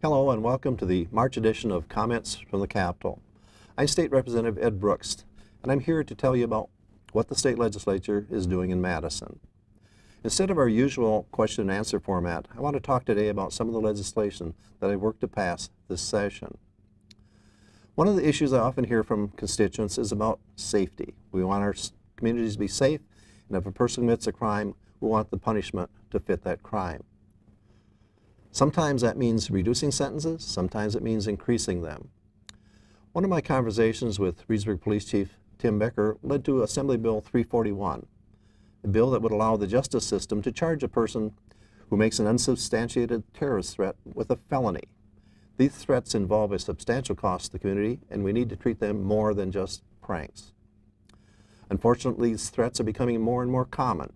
Hello and welcome to the March edition of Comments from the Capitol. I'm State Representative Ed Brooks, and I'm here to tell you about what the state legislature is doing in Madison. Instead of our usual question and answer format, I want to talk today about some of the legislation that I've worked to pass this session. One of the issues I often hear from constituents is about safety. We want our communities to be safe, and if a person commits a crime, we want the punishment to fit that crime. Sometimes that means reducing sentences, sometimes it means increasing them. One of my conversations with Reedsburg Police Chief Tim Becker led to Assembly Bill 341, a bill that would allow the justice system to charge a person who makes an unsubstantiated terrorist threat with a felony. These threats involve a substantial cost to the community, and we need to treat them more than just pranks. Unfortunately, these threats are becoming more and more common.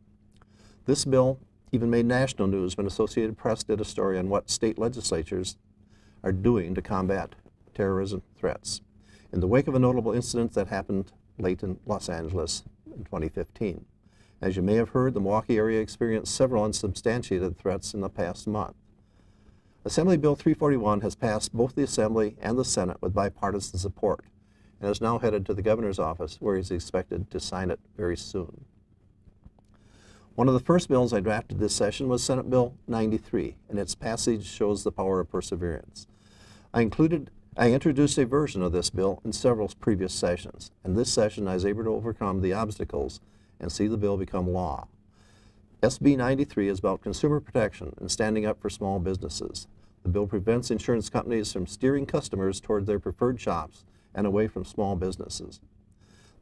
This bill even made national news when Associated Press did a story on what state legislatures are doing to combat terrorism threats in the wake of a notable incident that happened late in Los Angeles in 2015. As you may have heard, the Milwaukee area experienced several unsubstantiated threats in the past month. Assembly Bill 341 has passed both the Assembly and the Senate with bipartisan support and is now headed to the governor's office, where he's expected to sign it very soon. One of the first bills I drafted this session was Senate Bill 93, and its passage shows the power of perseverance. I introduced a version of this bill in several previous sessions, and this session I was able to overcome the obstacles and see the bill become law. SB 93 is about consumer protection and standing up for small businesses. The bill prevents insurance companies from steering customers toward their preferred shops and away from small businesses.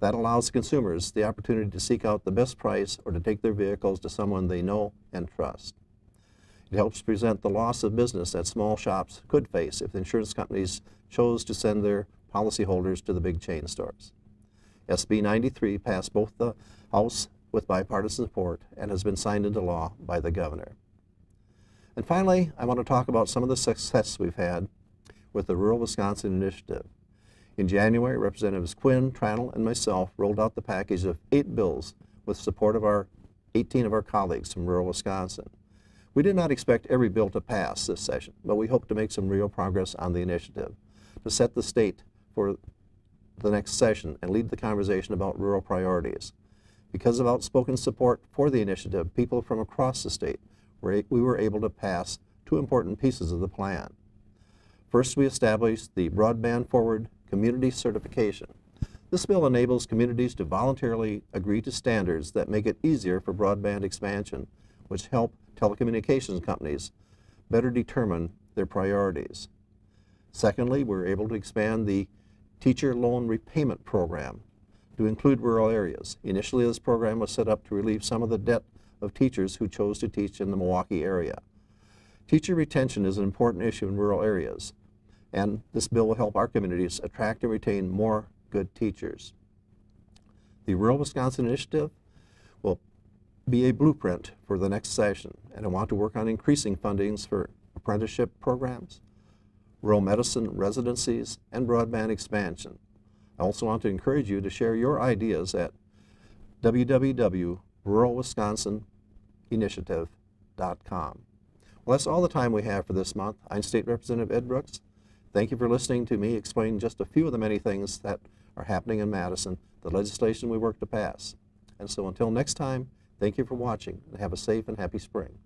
That allows consumers the opportunity to seek out the best price or to take their vehicles to someone they know and trust. It helps prevent the loss of business that small shops could face if the insurance companies chose to send their policyholders to the big chain stores. SB 93 passed both the House with bipartisan support and has been signed into law by the governor. And finally, I want to talk about some of the success we've had with the Rural Wisconsin Initiative. In January, Representatives Quinn, Tranel, and myself rolled out the package of 8 bills with support of 18 of our colleagues from rural Wisconsin. We did not expect every bill to pass this session, but we hope to make some real progress on the initiative to set the state for the next session and lead the conversation about rural priorities. Because of outspoken support for the initiative, people from across the state we were able to pass 2 important pieces of the plan. First, we established the Broadband Forward Community Certification. This bill enables communities to voluntarily agree to standards that make it easier for broadband expansion, which help telecommunications companies better determine their priorities. Secondly, we're able to expand the Teacher Loan Repayment Program to include rural areas. Initially, this program was set up to relieve some of the debt of teachers who chose to teach in the Milwaukee area. Teacher retention is an important issue in rural areas, and this bill will help our communities attract and retain more good teachers. The Rural Wisconsin Initiative will be a blueprint for the next session, and I want to work on increasing fundings for apprenticeship programs, rural medicine residencies, and broadband expansion. I also want to encourage you to share your ideas at www.ruralwisconsininitiative.com. Well, that's all the time we have for this month. I'm State Representative Ed Brooks. Thank you for listening to me explain just a few of the many things that are happening in Madison, the legislation we work to pass. And so until next time, thank you for watching and have a safe and happy spring.